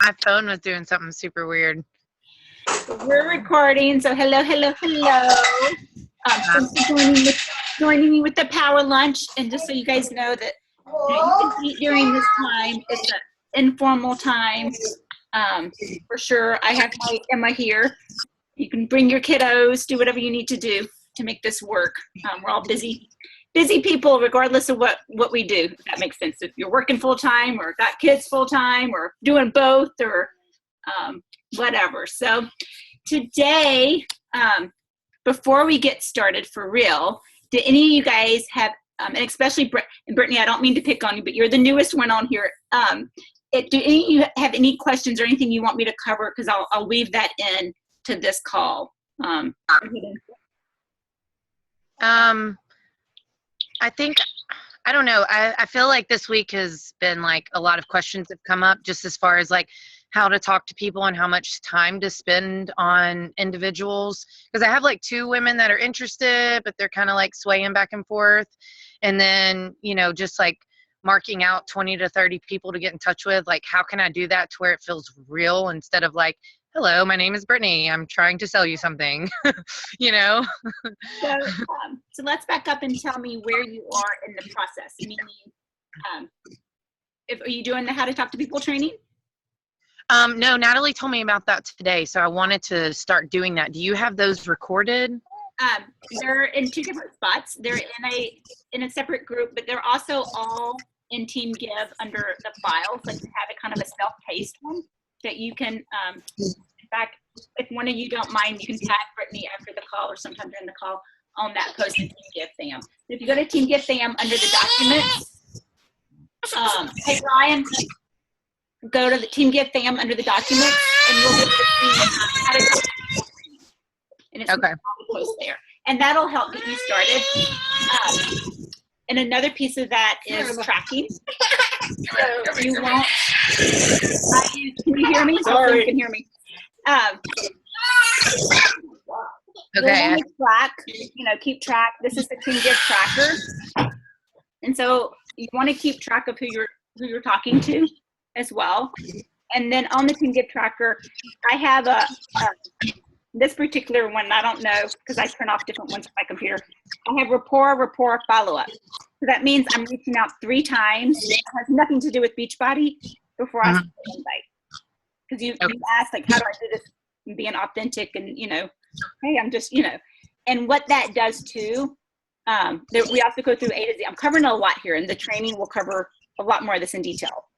My phone was doing something super weird. We're recording, so hello. Thanks for joining me with the power lunch. And just so you guys know that you can eat during this time. It's an informal time. For sure, I have my Emma here. You can bring your kiddos, do whatever you need to do to make this work. We're all busy people, regardless of what we do, if that makes sense. If you're working full-time or got kids full-time or doing both or whatever. So today, before we get started for real, do any of you guys have, and especially Brittany, I don't mean to pick on you, but you're the newest one on here. Do any of you have any questions or anything you want me to cover? Because I'll weave that in to this call. I think, I don't know. I feel like this week has been like a lot of questions have come up just as far as like how to talk to people and how much time to spend on individuals. Because I have like 2 women that are interested, but they're kind of like swaying back and forth. And then, just like marking out 20 to 30 people to get in touch with. Like, how can I do that to where it feels real instead of like, hello, my name is Brittany. I'm trying to sell you something, So let's back up and tell me where you are in the process. Meaning, are you doing the How to Talk to People training? No, Natalie told me about that today, so I wanted to start doing that. Do you have those recorded? They're in 2 different spots. They're in a separate group, but they're also all in Team Give under the files. Like you have a kind of a self-paced one that you can, in fact, if one of you don't mind, you can tag Brittany after the call or sometime during the call on that post in Team Give Fam. If you go to Team Give Fam under the documents, hey Ryan, go to the Team Give Fam under the documents, and you'll be able to see how to talk to people. And it's okay. Post there, and that'll help get you started. And another piece of that is tracking. So you won't. Can you hear me? Sorry. You can hear me. Okay. Keep track. This is the Team Give tracker, and so you want to keep track of who you're talking to as well. And then on the Team Give tracker, I have this particular one. I don't know because I turn off different ones on my computer. I have rapport, follow-up. So that means I'm reaching out 3 times. It has nothing to do with Beachbody before I send the invite. Because you asked, like, how do I do this and being authentic and, hey, I'm just, And what that does, too, we also go through A to Z. I'm covering a lot here, and the training will cover a lot more of this in detail.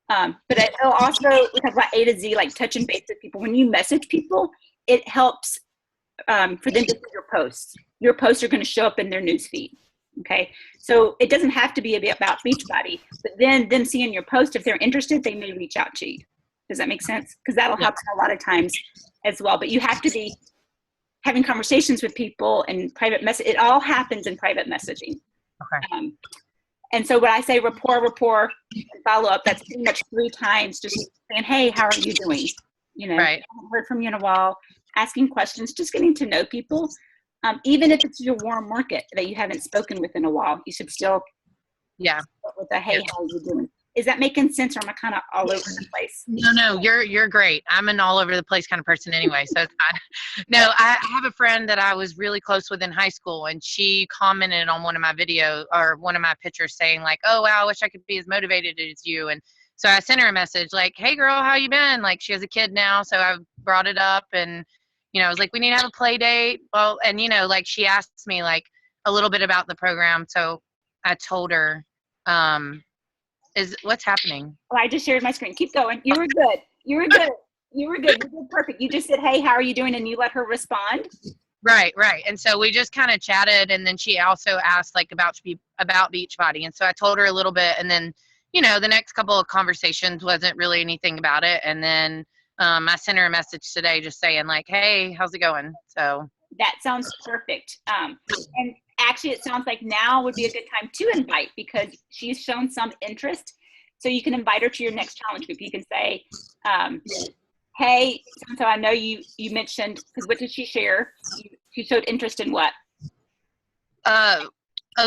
But it'll also, we talk about A to Z, like touching base with people. When you message people, it helps for them to see your posts. Your posts are going to show up in their newsfeed. Okay, so it doesn't have to be about Beachbody, but then them seeing your post, if they're interested, they may reach out to you. Does that make sense? Because that'll happen a lot of times as well. But you have to be having conversations with people and private message. It all happens in private messaging. Okay. And so when I say rapport, and follow up, that's pretty much 3 times, just saying, hey, how are you doing? Right. I haven't heard from you in a while, asking questions, just getting to know people. Even if it's your warm market that you haven't spoken with in a while, you should still start with a hey, how are you doing? Is that making sense, or am I kind of all over the place? No, you're great. I'm an all over the place kind of person anyway, so it's fine. No, I have a friend that I was really close with in high school, and she commented on one of my videos or one of my pictures saying like, oh, wow, I wish I could be as motivated as you. And so I sent her a message like, hey, girl, how you been? Like, she has a kid now, so I brought it up, and I was like, we need to have a play date. Well, and like she asked me like a little bit about the program, so I told her, what's happening? Oh, I just shared my screen. Keep going. You were good. You did perfect. You just said, hey, how are you doing? And you let her respond. Right. And so we just kind of chatted, and then she also asked like about Beachbody. And so I told her a little bit, and then, the next couple of conversations wasn't really anything about it. And then I sent her a message today just saying like, hey, how's it going? So that sounds perfect. And actually, it sounds like now would be a good time to invite, because she's shown some interest. So you can invite her to your next challenge group. You can say, hey, so I know you mentioned, because what did she share? She showed interest in what?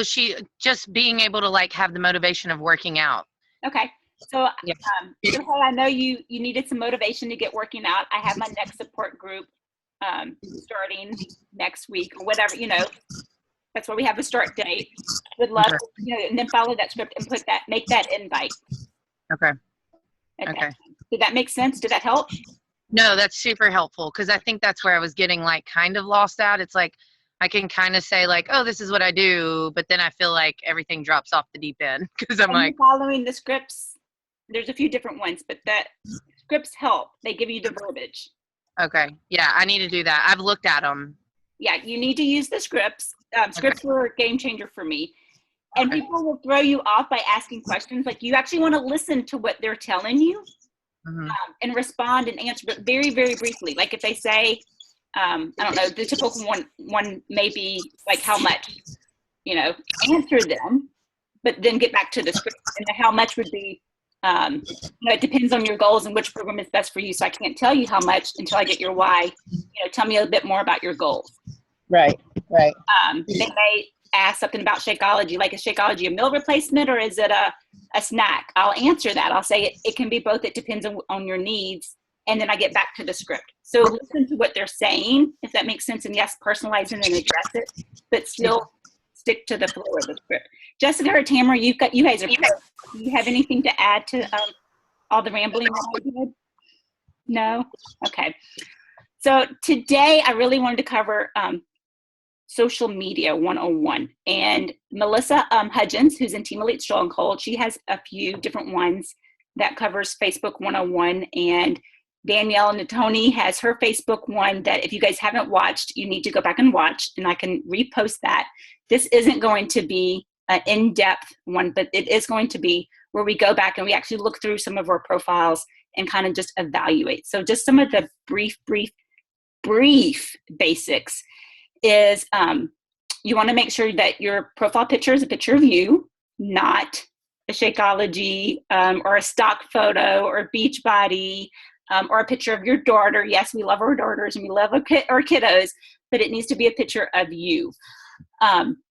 She just being able to like have the motivation of working out. Okay. Yeah. So hey, I know you needed some motivation to get working out. I have my next support group starting next week or whatever, that's where we have a start date. Would love Okay. to, and then follow that script and make that invite. Okay. at that Okay. time. Did that make sense? Did that help? No, that's super helpful because I think that's where I was getting like kind of lost at. It's like I can kind of say like, oh, this is what I do, but then I feel like everything drops off the deep end because I'm like, following the scripts. There's a few different ones, but that scripts help. They give you the verbiage. okay, yeah, I need to do that. I've looked at them. Yeah, you need to use the scripts. Scripts were a game changer for me. And Okay. people will throw you off by asking questions. Like, you actually want to listen to what they're telling you and respond and answer, but very, very briefly. Like if they say, I don't know, the typical one may be like, how much, answer them, but then get back to the script. And the how much would be, it depends on your goals and which program is best for you. So I can't tell you how much until I get your why. Tell me a bit more about your goals. Right. They may ask something about Shakeology, like, is Shakeology a meal replacement or is it a snack? I'll answer that. I'll say it can be both. It depends on your needs. And then I get back to the script. So listen to what they're saying, if that makes sense. And yes, personalize it and address it, but still stick to the flow of the script. Jessica or Tamara, you guys are perfect. Do you have anything to add to all the rambling that I did? No? Okay. So today I really wanted to cover Social Media 101. And Melissa Hudgens, who's in Team Elite Stronghold, she has a few different ones that covers Facebook 101. And Danielle Natoni has her Facebook one that if you guys haven't watched, you need to go back and watch, and I can repost that. This isn't going to be an in-depth one, but it is going to be where we go back and we actually look through some of our profiles and kind of just evaluate. So just some of the brief basics is you want to make sure that your profile picture is a picture of you, not a Shakeology or a stock photo or Beachbody or a picture of your daughter. Yes, we love our daughters and we love our kiddos, but it needs to be a picture of you.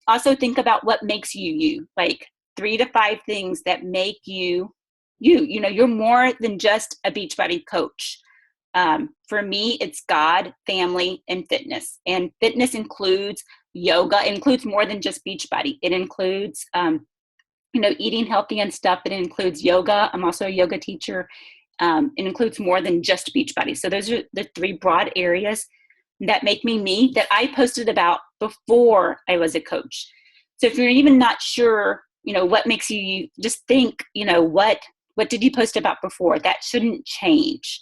Also think about what makes you you, like 3 to 5 things that make you you. You're more than just a Beachbody coach. For me, it's God, family, and fitness. And fitness includes yoga. It includes more than just Beachbody. It includes, eating healthy and stuff. It includes yoga. I'm also a yoga teacher. It includes more than just Beachbody. So those are the 3 broad areas that make me, that I posted about before I was a coach. So if you're even not sure, what makes you, just think, what did you post about before? That shouldn't change.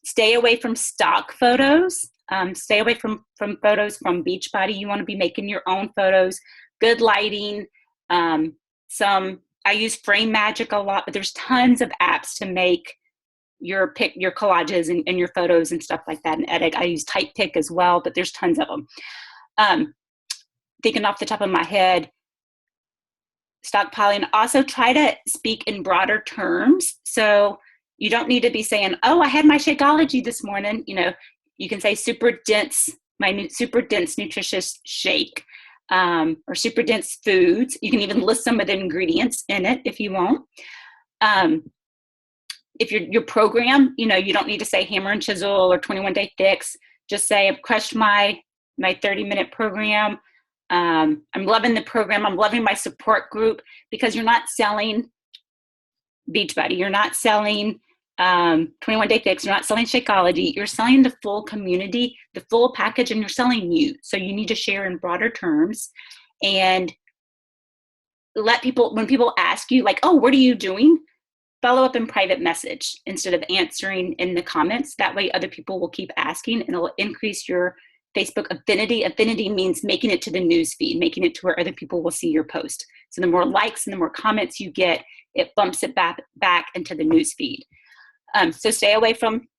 Stay away from stock photos. Stay away from photos from Beachbody. You want to be making your own photos, good lighting. I use Frame Magic a lot, but there's tons of apps to make your collages and your photos and stuff like that and edit. I use Typepick as well, but there's tons of them. Thinking off the top of my head, stockpiling. Also try to speak in broader terms. So you don't need to be saying, oh, I had my Shakeology this morning. You can say my super dense nutritious shake, or super dense foods. You can even list some of the ingredients in it if you want. If your program, you don't need to say hammer and chisel or 21-day fix. Just say, I've crushed my 30-minute program. I'm loving the program. I'm loving my support group, because you're not selling Beachbody. You're not selling 21-day fix. You're not selling Shakeology. You're selling the full community, the full package, and you're selling you. So you need to share in broader terms and let people, when people ask you like, oh, what are you doing? Follow up in private message instead of answering in the comments. That way other people will keep asking and it'll increase your Facebook affinity. Affinity means making it to the news feed, making it to where other people will see your post. So the more likes and the more comments you get, it bumps it back into the news feed. So stay away from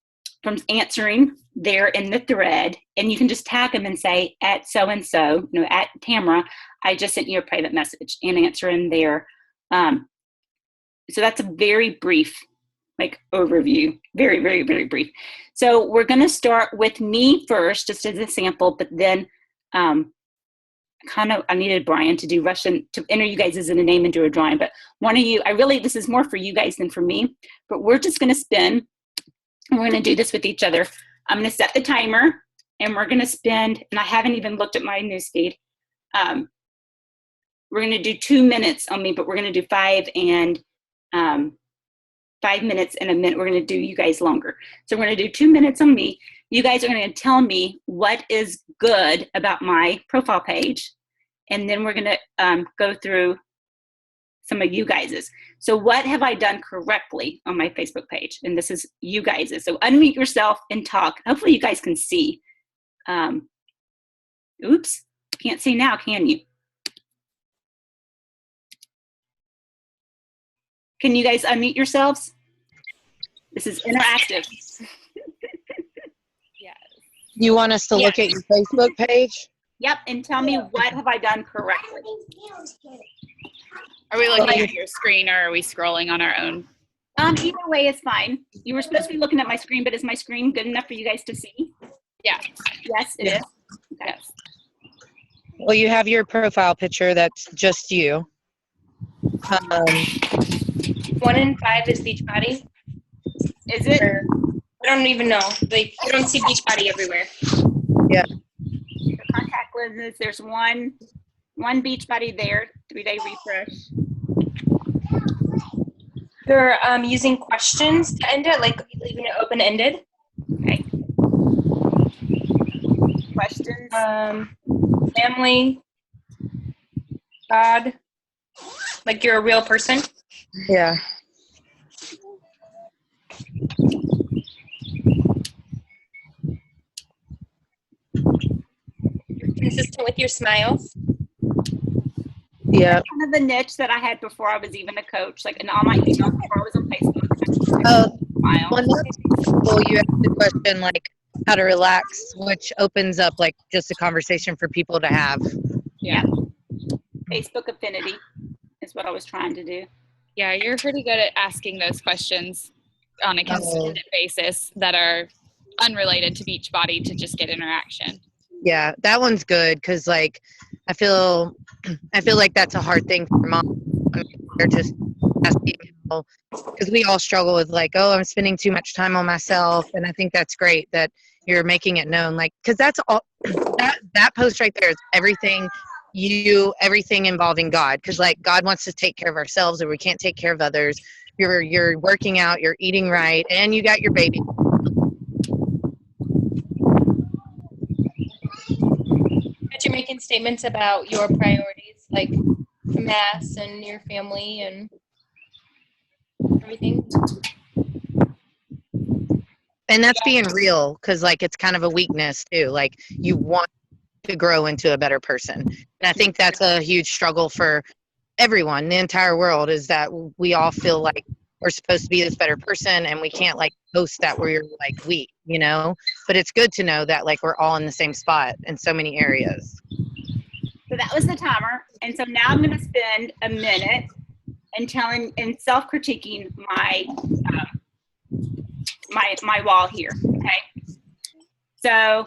answering there in the thread, and you can just tag them and say, at so-and-so, at Tamara, I just sent you a private message, and answer in there. So that's a very brief overview, very, very, very brief. So we're going to start with me first, just as a sample, but then I needed Brian to do Russian, to enter you guys as in a name and do a drawing, but one of you, this is more for you guys than for me, but we're just going to spin, and we're going to do this with each other. I'm going to set the timer, and we're going to spend, and I haven't even looked at my newsfeed. We're going to do 2 minutes on me, but we're going to do 5 minutes and a minute. We're going to do you guys longer. So we're going to do 2 minutes on me. You guys are going to tell me what is good about my profile page. And then we're going to go through some of you guys's. So what have I done correctly on my Facebook page? And this is you guys's. So unmute yourself and talk. Hopefully you guys can see. Oops, can't see now, can you? Can you guys unmute yourselves? This is interactive. Yes. You want us to look at your Facebook page? Yep, and tell me what have I done correctly. Are we looking at your screen or are we scrolling on our own? Either way is fine. You were supposed to be looking at my screen, but is my screen good enough for you guys to see? Yeah. Yes, it is. Okay. Yes. Well, you have your profile picture. That's just you. 1 in 5 is Beachbody. Is it? Or, I don't even know. Like, you don't see Beachbody everywhere. Yeah. The contact lenses, there's one Beachbody there, 3-day refresh. They're using questions to end it, like leaving it open-ended. Okay. Questions? Family, God, like you're a real person. Yeah. You're consistent with your smiles. Yeah. Kind of the niche that I had before I was even a coach, like in all my emails before I was on Facebook. Oh, Smile. well, you asked the question like how to relax, which opens up like just a conversation for people to have. Yeah. Facebook affinity is what I was trying to do. Yeah, you're pretty good at asking those questions on a consistent basis that are unrelated to Beachbody to just get interaction. Yeah, that one's good because like I feel like that's a hard thing for mom. They're just asking because we all struggle with like, oh, I'm spending too much time on myself, and I think that's great that you're making it known, like because that's all that post right there is everything involving God, because like God wants to take care of ourselves, or we can't take care of others. You're working out, you're eating right, and you got your baby. But you're making statements about your priorities, like mass and your family and everything. And that's being real, because like it's kind of a weakness too. Like you want to grow into a better person, and I think that's a huge struggle for everyone, the entire world, is that we all feel like we're supposed to be this better person, and we can't like post that we're like weak, you know. But it's good to know that like we're all in the same spot in so many areas. So that was the timer, and so now I'm going to spend a minute and self-critiquing my wall here. Okay, so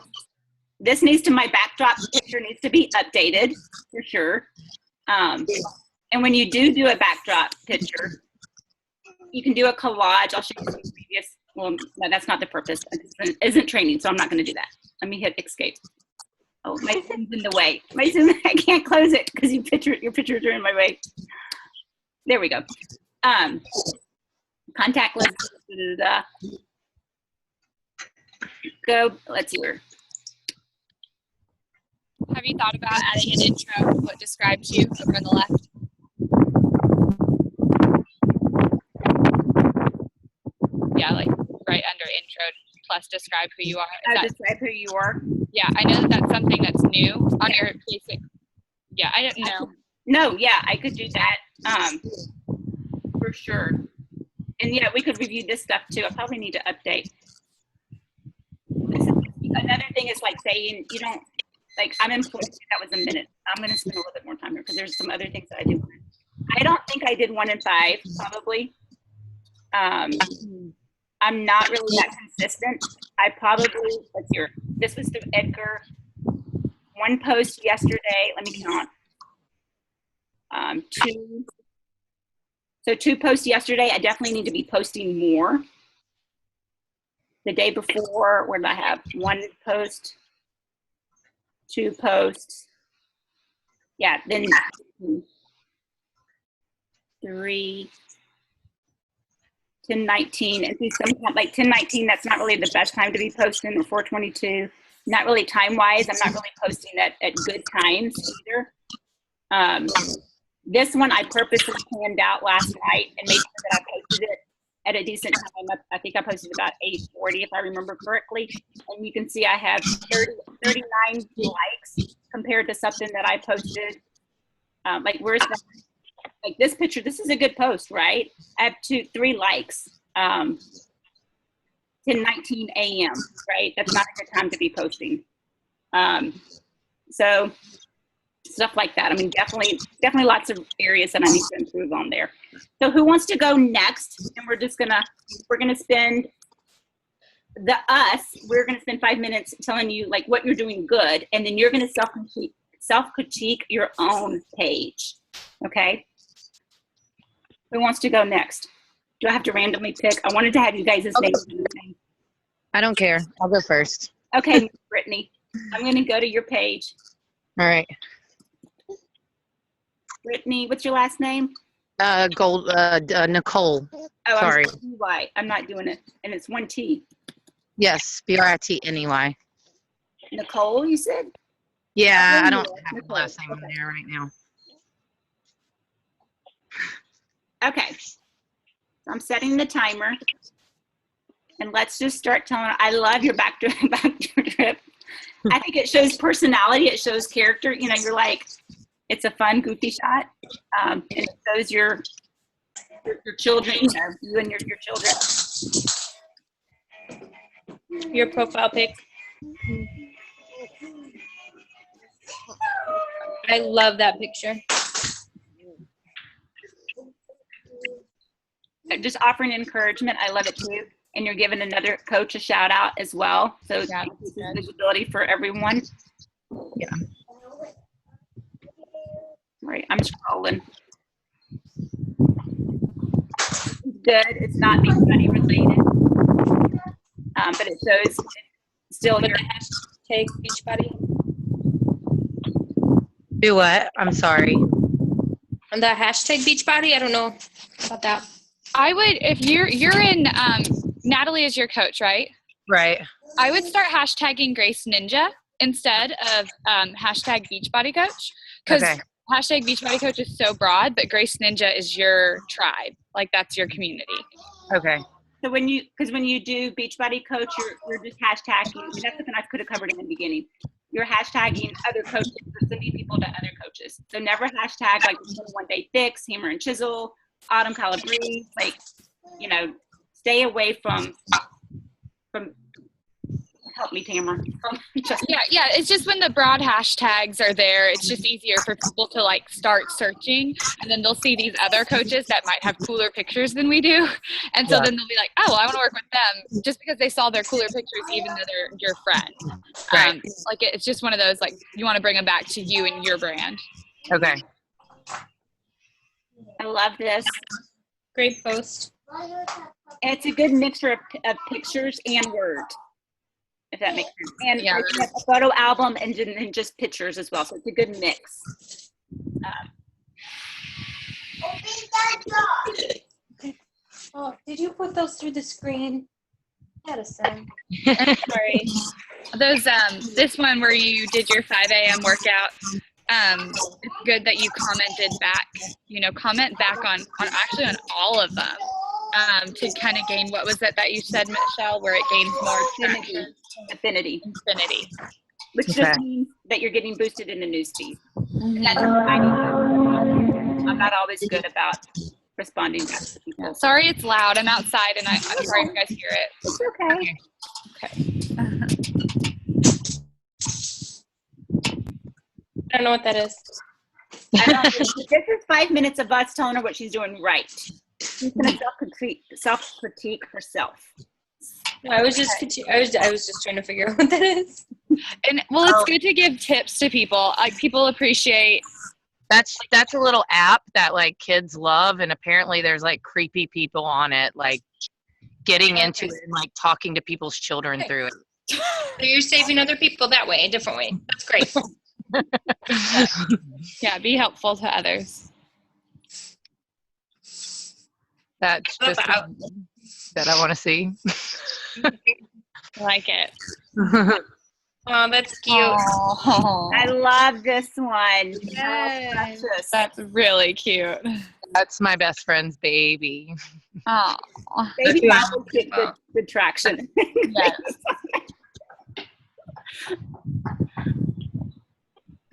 my backdrop picture needs to be updated for sure. And when you do a backdrop picture, you can do a collage. I'll show you some previous. Well, no, that's not the purpose. It isn't training, so I'm not going to do that. Let me hit escape. Oh, my Zoom's in the way. My Zoom, I can't close it because your pictures are in my way. There we go. Contact lenses. Go. Let's see where. Have you thought about adding an intro of what describes you over on the left? Yeah, like right under intro plus describe who you are. Describe who you are. Yeah, I know that's something that's new on your basic. Yeah, I didn't know. No, yeah, I could do that. For sure. And yeah, we could review this stuff too. I probably need to update. Another thing is like saying you don't, like I'm employed, that was a minute. I'm going to spend a little bit more time here because there's some other things that I do. I don't think I did 1 in 5, probably. I'm not really that consistent. I probably, let's hear, this was through Edgar. one post yesterday. Let me count. Two. So 2 posts yesterday. I definitely need to be posting more. The day before, where did I have? 1 post, 2 posts. Yeah, then 3, 10:19, and see some like 10:19. That's not really the best time to be posting, or 4:22. Not really time wise. I'm not really posting at good times either. This one I purposely planned out last night and made sure that I posted it at a decent time. I think I posted about 8:40 if I remember correctly. And you can see I have 39 likes compared to something that I posted. Like where's the, like this picture? This is a good post, right? I have 3 likes. 10:19 a.m. Right? That's not a good time to be posting. So stuff like that. I mean, definitely lots of areas that I need to improve on there. So who wants to go next? And we're gonna spend we're gonna spend 5 minutes telling you like what you're doing good, and then you're gonna self-critique your own page. Okay? Who wants to go next? Do I have to randomly pick? I wanted to have you guys' names. I don't care. I'll go first. Okay, Brittany. I'm gonna go to your page. All right. Brittany, what's your last name? Nicole. Oh, Sorry. I'm not doing it. And it's 1 T. Yes, Britney. Nicole, you said? Yeah, I don't have Nicole. the last name in there right now. Okay. So I'm setting the timer. And let's just start telling her, I love your back trip. I think it shows personality. It shows character. You know, you're like, it's a fun, goofy shot. And it shows your children, you know, you and your children. Your profile pic. I love that picture. Just offering encouragement. I love it too. And you're giving another coach a shout out as well. So Yeah. visibility for everyone. Yeah. Right, I'm scrolling. Good. It's not Beachbody related, but it shows it's still With your the hashtag Beachbody. Do what? I'm sorry. And the hashtag Beachbody, I don't know about that. I would, if you're in, Natalie is your coach, right? Right. I would start hashtagging Grace Ninja instead of hashtag Beachbody Coach, because Okay. hashtag Beachbody Coach is so broad, but Grace Ninja is your tribe, like that's your community. Okay. so when you do Beachbody Coach, you're just hashtagging. And that's something I could have covered in the beginning. You're hashtagging other coaches, or sending people to other coaches. So never hashtag like 21 Day Fix, Hammer and Chisel, Autumn Calabrese. Like, you know, stay away from help me, Tamara. Yeah, it's just when the broad hashtags are there, it's just easier for people to like start searching, and then they'll see these other coaches that might have cooler pictures than we do, and so then they'll be like, oh, well, I want to work with them just because they saw their cooler pictures, even though they're your friend. Right. Like it's just one of those, like, you want to bring them back to you and your brand. Okay. I love this. Great post. It's a good mixture of pictures and words, if that makes sense. And Yeah. like, you have a photo album and then just pictures as well. So it's a good mix. Oh, did you put those through the screen? Addison. Sorry. Those this one where you did your 5 a.m. workout, it's good that you commented back. You know, comment back on actually on all of them, to kind of gain, what was it that you said, Michelle, where it gains more traction? Affinity. Infinity. Which Okay. just means that you're getting boosted in the newsfeed. Mm-hmm. That's what I need. I'm not always good about responding back to people. Sorry, it's loud. I'm outside, and I'm sorry if you guys hear it. It's okay. I don't know what that is. This is 5 minutes of us telling her what she's doing right. She's going to self-critique herself. I was just trying to figure out what that is. And well, it's good to give tips to people. Like people appreciate. That's a little app that like kids love, and apparently there's like creepy people on it, like getting into it and like talking to people's children through it. So you're saving other people that way, a different way. That's great. Yeah, be helpful to others. That's just something that I want to see. I like it. Oh, that's cute. Oh, I love this one. Yes. Oh, precious. that's really cute. That's my best friend's baby. Oh, Baby Bibles get good traction. yes.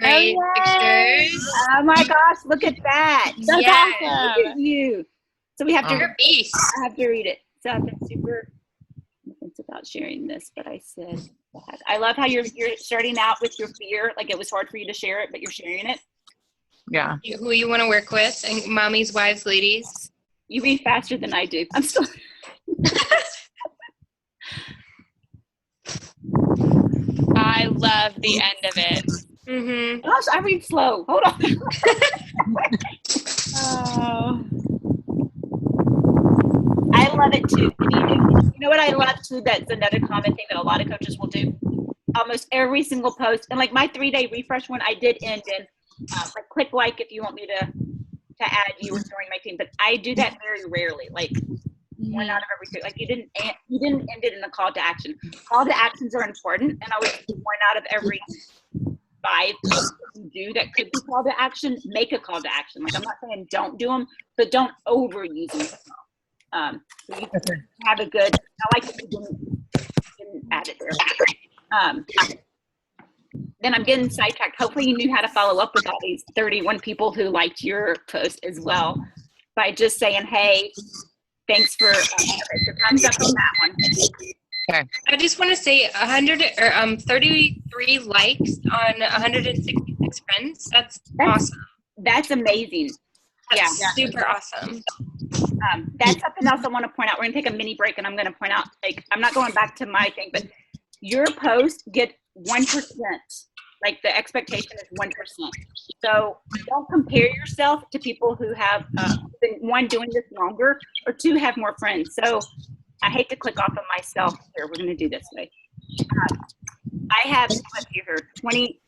Great pictures. Oh my gosh, look at that. That's Yes. awesome. Look at you. So we have to, You're a beast. I have to read it. So I've been super, it's about sharing this, but I said, I love how you're starting out with your fear. Like it was hard for you to share it, but you're sharing it. Yeah. Who you want to work with, and mommies, wives, ladies. You read faster than I do. I'm still. I love the end of it. Mm-hmm. Gosh, I read slow. Hold on. Oh. I love it too. You know what I love too? That's another common thing that a lot of coaches will do. Almost every single post, and like my 3-day refresh one, I did end in like click like if you want me to add you or join my team. But I do that very rarely. Like one out of every two. Like you didn't end it in a call to action. Call to actions are important, and I would do one out of every 5 posts you do that could be call to action. Make a call to action. Like I'm not saying don't do them, but don't overuse them. So you have a good. I like that you didn't add it there. Then I'm getting sidetracked. Hopefully you knew how to follow up with all these 31 people who liked your post as well by just saying, hey, thanks for thumbs up on that one. I just want to say 33 likes on 166 friends. That's awesome. That's amazing. That's Yeah. super awesome. That's something else I want to point out. We're going to take a mini break and I'm going to point out, like, I'm not going back to my thing, but your post get 1%. Like the expectation is 1%. So don't compare yourself to people who have been, one, doing this longer, or two, have more friends. So I hate to click off of myself here. We're going to do this way. I have, let's see here, 20.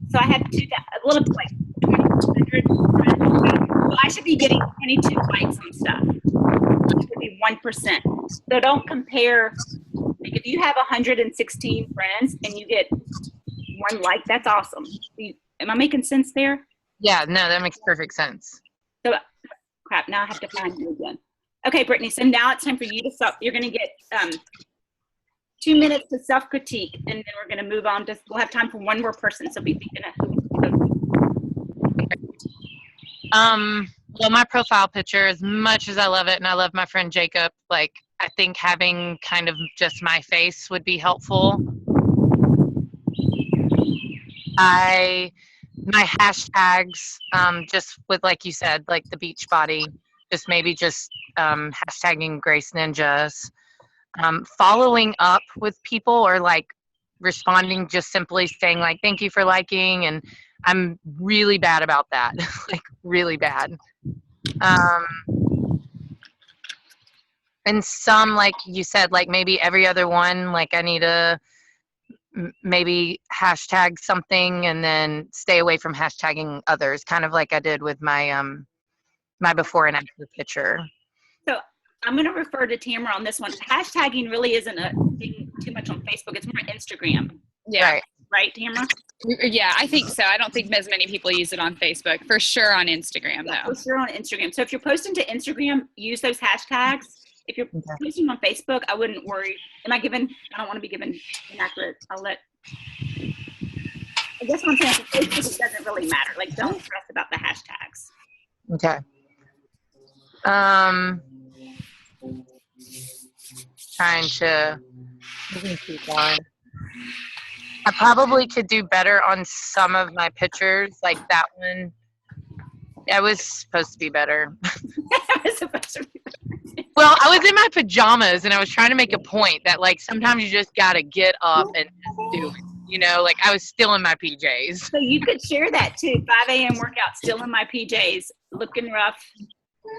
So I have a little bit like 200 friends. So I should be getting 22 likes on stuff. It should be 1%. So don't compare. Like if you have 116 friends and you get 1 like, that's awesome. Am I making sense there? Yeah, no, that makes perfect sense. So crap, now I have to find you again. Okay, Brittany, so now it's time for you to you're going to get 2 minutes to self-critique, and then we're going to move on to, we'll have time for one more person, so be thinking of who. Well, my profile picture, as much as I love it, and I love my friend Jacob, like, I think having kind of just my face would be helpful. My hashtags, just with, like you said, like the beach body, just maybe just hashtagging Grace Ninjas. Following up with people, or like responding, just simply saying like, thank you for liking, and I'm really bad about that. Like really bad. And some, like you said, like maybe every other one, like I need to maybe hashtag something and then stay away from hashtagging others, kind of like I did with my my before and after picture. So I'm going to refer to Tamara on this one. Hashtagging really isn't a thing too much on Facebook. It's more Instagram. Yeah. Right, Tamara? Yeah, I think so. I don't think as many people use it on Facebook. For sure on Instagram, Yeah, though. for sure on Instagram. So if you're posting to Instagram, use those hashtags. If you're posting on Facebook, I wouldn't worry. I don't want to be given inaccurate. I guess what I'm saying, for Facebook, it doesn't really matter. Like, don't stress about the hashtags. Okay. Trying to keep going. I probably could do better on some of my pictures, like that one. That was supposed to be better. It's supposed to be- Well, I was in my pajamas and I was trying to make a point that like sometimes you just gotta get up and just do it. You know, like I was still in my PJs. So you could share that too. 5 a.m. workout, still in my PJs, looking rough.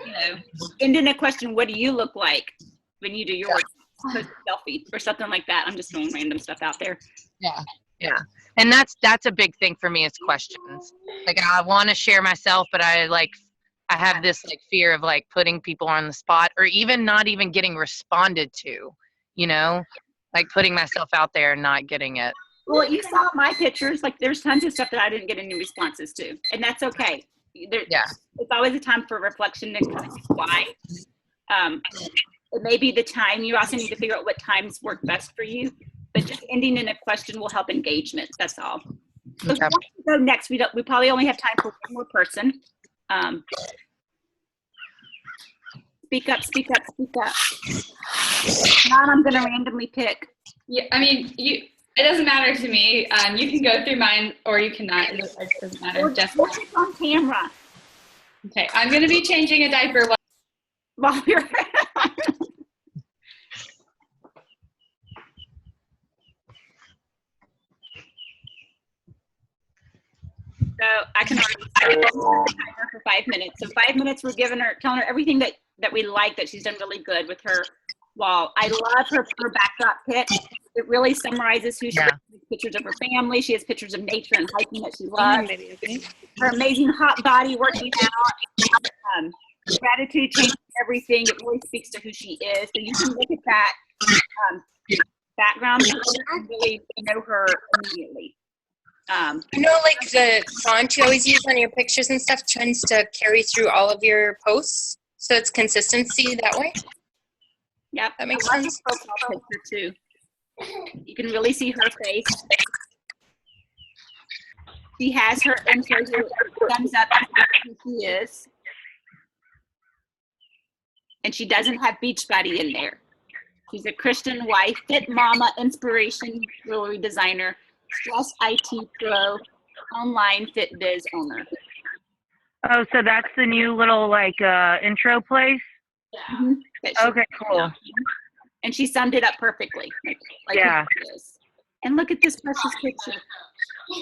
You know, ending a question, what do you look like when you do your post a selfie or something like that? I'm just throwing random stuff out there. Yeah. And that's a big thing for me is questions. Like I want to share myself, but I have this like fear of like putting people on the spot or even not even getting responded to, you know, like putting myself out there and not getting it. Well, you saw my pictures. Like, there's tons of stuff that I didn't get any responses to, and that's okay. Yeah. It's always a time for reflection and kind of why. It may be the time. You also need to figure out what times work best for you. But just ending in a question will help engagement. That's all. So Okay. go next. We probably only have time for one more person. Speak up. Speak up. Speak up. Now I'm going to randomly pick. Yeah, I mean, it doesn't matter to me. You can go through mine or you cannot. It doesn't matter. Just We'll get on camera okay. I'm going to be changing a diaper. while we're. So I can already for 5 minutes. So 5 minutes, we're telling her everything that we like, that she's done really good with her wall. I love her backdrop pic. It really summarizes who she is. Pictures of her family. She has pictures of nature and hiking that she loves. Her amazing hot body working out. Gratitude changes everything. It really speaks to who she is. So you can look at that background and really know her immediately. You know, like the font you always use on your pictures and stuff tends to carry through all of your posts, so it's consistency that way. Yep, That makes I love sense. her profile picture too. You can really see her face. She has her intro here, thumbs up who she is. And she doesn't have Beachbody in there. She's a Christian wife, fit mama, inspiration jewelry designer, stress IT pro, online fit biz owner. Oh, so that's the new little like intro place? Mhm. That she- Okay, cool. And she summed it up perfectly. Like Yeah. who she is. And look at this precious picture.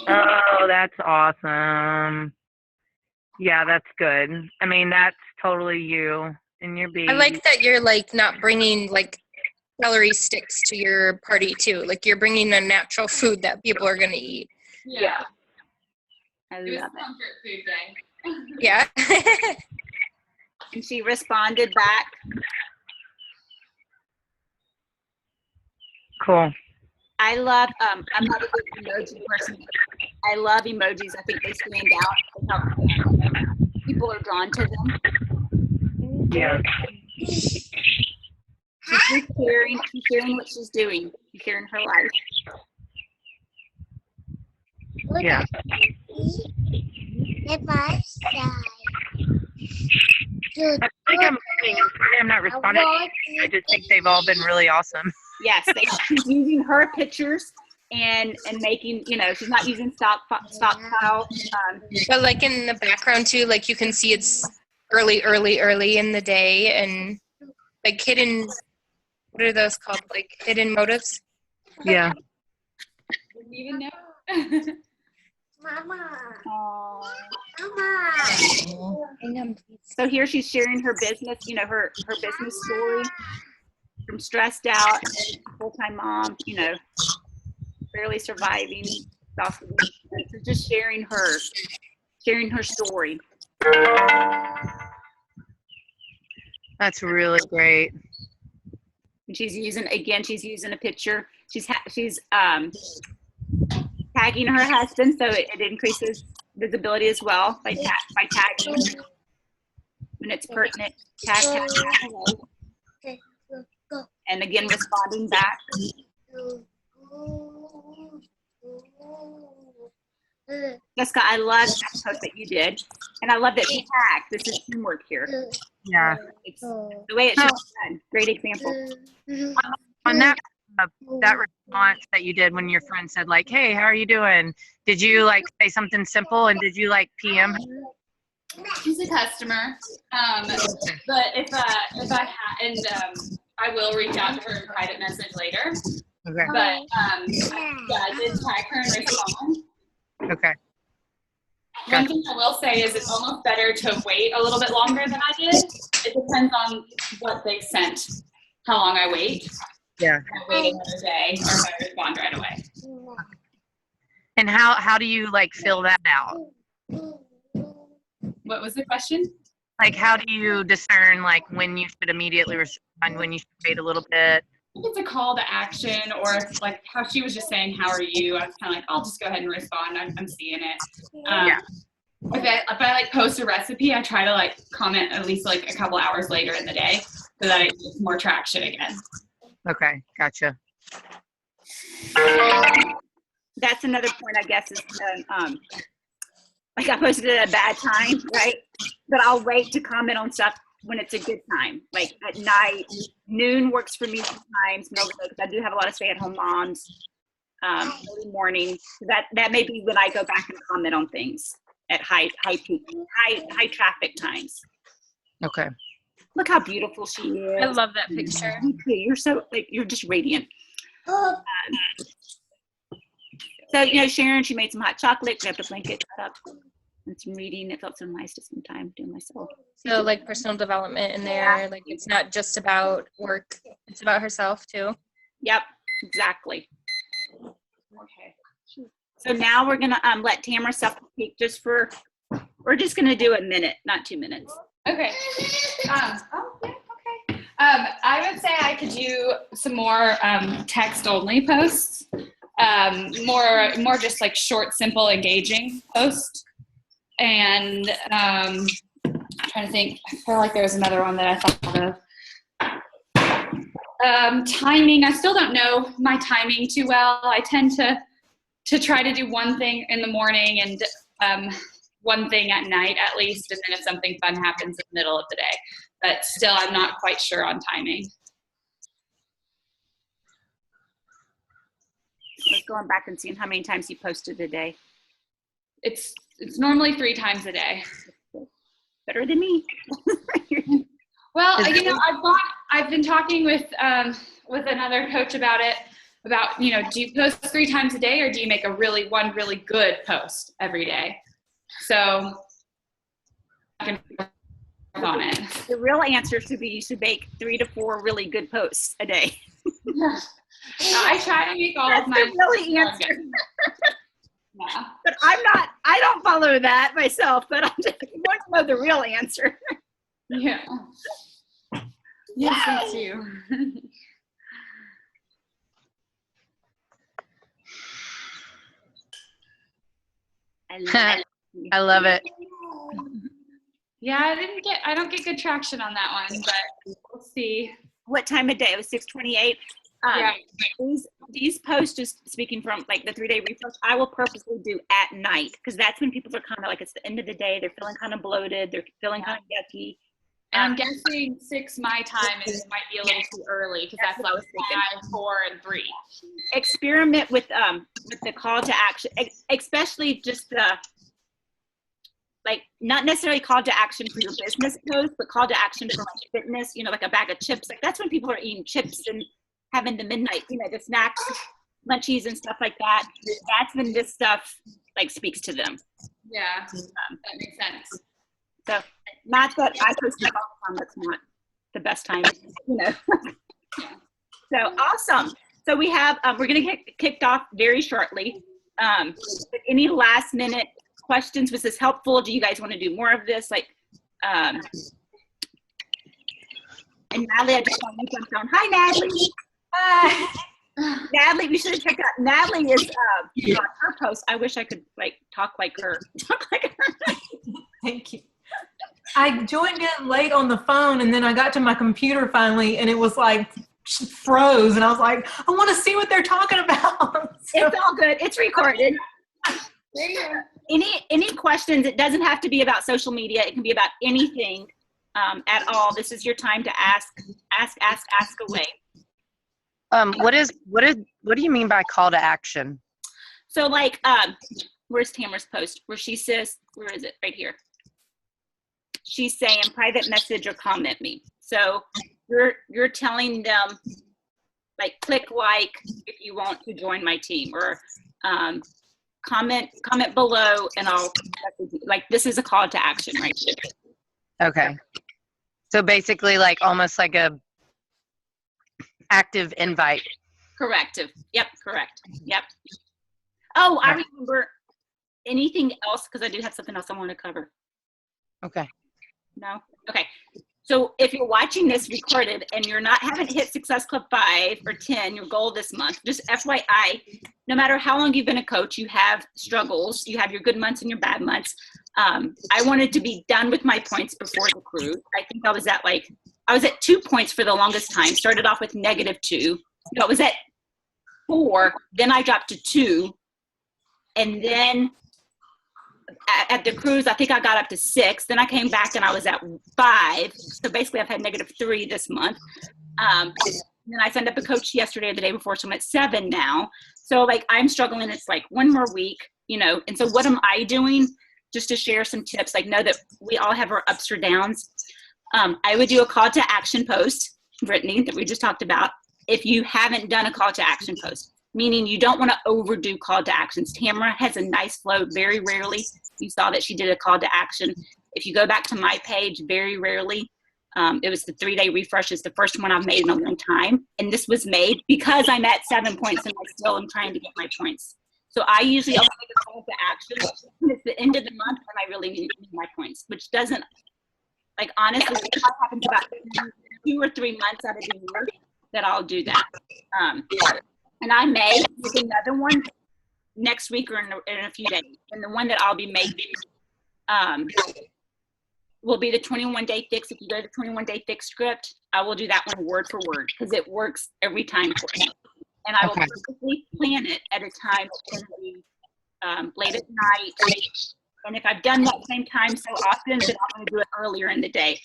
Oh, that's awesome. Yeah, that's good. I mean, that's totally you and your baby. I like that you're like not bringing like celery sticks to your party too. Like you're bringing a natural food that people are gonna eat. Yeah. I It was love a it. comfort food thing. Yeah. And she responded back. Cool. I love, I'm not a big emoji person. I love emojis. I think they stand out. They help. People are drawn to them. Yeah. She's sharing what she's doing. She's sharing her life. Yeah. I think I'm kidding. I'm not responding. I just think they've all been really awesome. Yes, she's using her pictures and making, she's not using stockpile. But like in the background too, like you can see it's early in the day and like hidden, what are those called? Like hidden motives? Yeah. Didn't even know. So here she's sharing her business, her business story from stressed out, full-time mom, barely surviving. So just sharing her story. That's really great. And she's using a picture. She's tagging her husband, so it increases visibility as well by tagging when it's pertinent. Tag. And again, responding back. Jessica, I love that post that you did, and I love that you tagged. This is teamwork here. Yeah. It's the way it should be done. Great example. On that response that you did when your friend said like, "Hey, how are you doing?" Did you like say something simple and did you like PM her? She's a customer. But if I I will reach out to her in private message later. Okay. But yeah, I did tag her and respond. Okay. One thing I will say is it's almost better to wait a little bit longer than I did. It depends on what they sent, how long I wait. Yeah. If I wait another day or if I respond right away. And how do you like fill that out? What was the question? Like, how do you discern like when you should immediately respond, when you should wait a little bit? I think it's a call to action, or it's like how she was just saying, "How are you?" I was kind of like, "I'll just go ahead and respond. I'm seeing it." Yeah. If I like post a recipe, I try to like comment at least like a couple hours later in the day so that it gets more traction again. Okay, gotcha. That's another point, I guess, is like I posted it at a bad time, right? But I'll wait to comment on stuff when it's a good time, like at night. Noon works for me sometimes, middle of the day, because I do have a lot of stay-at-home moms. Early morning, that may be when I go back and comment on things at high peak, high traffic times. Okay. Look how beautiful she is. I love that picture. You too. You're so like you're just radiant. So Sharon, she made some hot chocolate, grabbed a blanket, got up, and some reading. It felt so nice to spend time doing myself. So like personal development in there, like it's not just about work, it's about herself too. Yep, exactly. Okay. So now we're gonna let Tamara self-critique we're just gonna do a minute, not 2 minutes. Okay. Okay. I would say I could do some more text-only posts. More just like short, simple, engaging posts. And I'm trying to think. I feel like there was another one that I thought of. Timing. I still don't know my timing too well. I tend to try to do one thing in the morning and one thing at night at least, and then if something fun happens in the middle of the day. But still, I'm not quite sure on timing. Let's going back and seeing how many times you posted a day. It's normally 3 times a day. Better than me. Well, I've been talking with another coach about it. About do you post 3 times a day, or do you make one really good post every day? So I can work on it. The real answer should be you should make 3 to 4 really good posts a day. I try to make all That's of my the really answer. Yeah. But I don't follow that myself, but I'm just want to know the real answer. Yeah. Yes, me too. I love it. Yeah, I don't get good traction on that one, but we'll see. What time of day? It was 6:28. Yeah. These posts, just speaking from like the 3-day refresh, I will purposely do at night because that's when people are kind of like it's the end of the day. They're feeling kind of bloated. They're feeling kind of yucky. And I'm guessing 6 my time might be a little too early because that's what I was thinking. 5, 4, and 3. Experiment with the call to action, especially just like not necessarily call to action for your business post, but call to action for like fitness. Like a bag of chips. Like that's when people are eating chips and having the midnight, the snacks, munchies and stuff like that. That's when this stuff like speaks to them. Yeah, that makes sense. So not that I post stuff all the time. That's not the best time, So awesome. So we have, we're going to get kicked off very shortly. Any last minute questions? Was this helpful? Do you guys want to do more of this? And Natalie, I just want to jump down. Hi, Natalie. Hi. Natalie, we should have checked out. Natalie is on her post. I wish I could talk like her. Thank you. I joined in late on the phone, and then I got to my computer finally, and it was froze, and I was like, I want to see what they're talking about. It's all good. It's recorded. Any questions? It doesn't have to be about social media. It can be about anything at all. This is your time to ask away. What do you mean by call to action? So where's Tamara's post where she says, where is it? Right here. she's saying private message or comment me. So you're telling them, like, click like if you want to join my team, or comment below and I'll, like, this is a call to action right here. Okay. So basically, like almost like a active invite. Corrective. Yep, correct. Yep. Oh, I remember. Anything else? Because I do have something else I want to cover. Okay. No? Okay. So if you're watching this recorded and haven't hit Success Club 5 or 10, your goal this month, just FYI, no matter how long you've been a coach, you have struggles. You have your good months and your bad months. I wanted to be done with my points before the cruise. I think I was at 2 points for the longest time. Started off with -2. No, I was at 4. Then I dropped to 2. And then at the cruise, I think I got up to 6. Then I came back and I was at 5. So basically, I've had -3 this month. Then I signed up a coach yesterday or the day before, so I'm at 7 now. So like I'm struggling. It's like one more week, And so what am I doing? Just to share some tips. Like, know that we all have our ups or downs. I would do a call to action post, Brittany, that we just talked about. If you haven't done a call to action post, meaning you don't want to overdo call to actions. Tamara has a nice flow. Very rarely you saw that she did a call to action. If you go back to my page, very rarely. It was the 3-day refresh. Is the first one I've made in a long time. And this was made because I'm at 7 points and I still am trying to get my points. So I usually only make a call to action when it's the end of the month and I really need my points, which doesn't, like, honestly, it happens about 2 or 3 months out of the year that I'll do that. And I may do another one next week or in a few days. And the one that I'll be making will be the 21-day fix. If you go to the 21-day fix script, I will do that one word for word because it works every time for me. And I will purposely plan it at a time that's going to be late at night. And if I've done that same time so often, then I'm going to do it earlier in the day.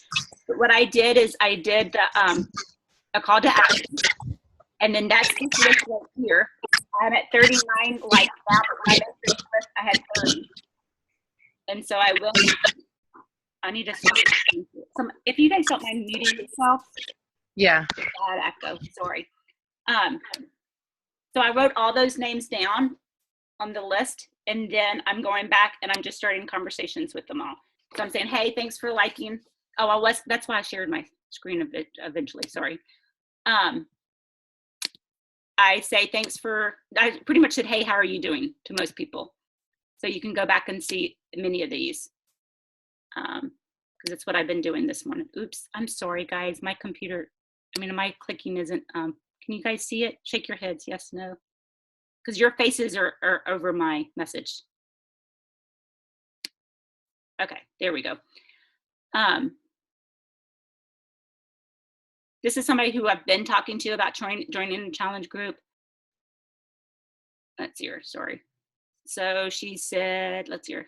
But what I did is I did a call to action. And then that's this list right here. I'm at 39 likes now, but when I made this list, I had 30. And so I need to if you guys don't mind muting yourself. Yeah. Bad echo, sorry. So I wrote all those names down on the list, and then I'm going back and I'm just starting conversations with them all. So I'm saying, hey, thanks for liking. Oh, that's why I shared my screen a bit eventually, sorry. I say I pretty much said, hey, how are you doing to most people. So you can go back and see many of these because it's what I've been doing this morning. Oops, I'm sorry, guys. My computer, my clicking isn't, can you guys see it? Shake your heads, yes, no. Because your faces are over my message. Okay, there we go. This is somebody who I've been talking to about joining a challenge group. Let's see her, sorry. So she said, let's see her.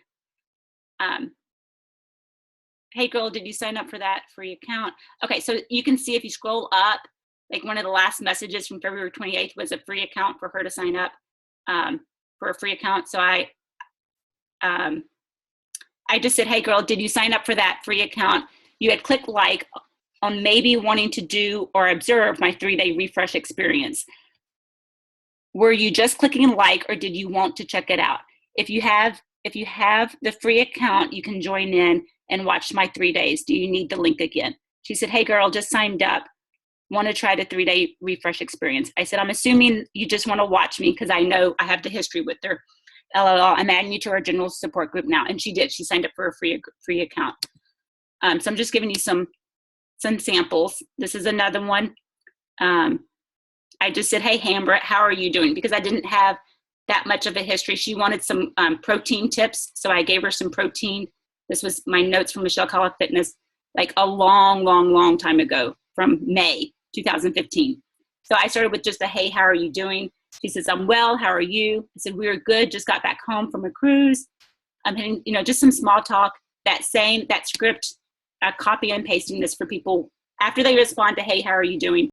Hey girl, did you sign up for that free account? Okay, so you can see if you scroll up, like one of the last messages from February 28th was a free account for her to sign up for a free account. So I just said, hey girl, did you sign up for that free account? You had clicked like on maybe wanting to do or observe my 3-day refresh experience. Were you just clicking like, or did you want to check it out? If you have the free account, you can join in and watch my 3 days. Do you need the link again? She said, hey girl, just signed up. Want to try the 3-day refresh experience. I said, I'm assuming you just want to watch me because I know I have the history with her. LOL, I'm adding you to our general support group now. And she did. She signed up for a free account. So I'm just giving you some samples. This is another one. I just said, hey, Amber, how are you doing? Because I didn't have that much of a history. She wanted some protein tips. So I gave her some protein. This was my notes from Michelle Collins Fitness, like a long time ago from May 2015. So I started with just a, hey, how are you doing? She says, I'm well, how are you? I said, we are good, just got back home from a cruise. I'm hitting, just some small talk. That script, copy and pasting this for people after they respond to, hey, how are you doing?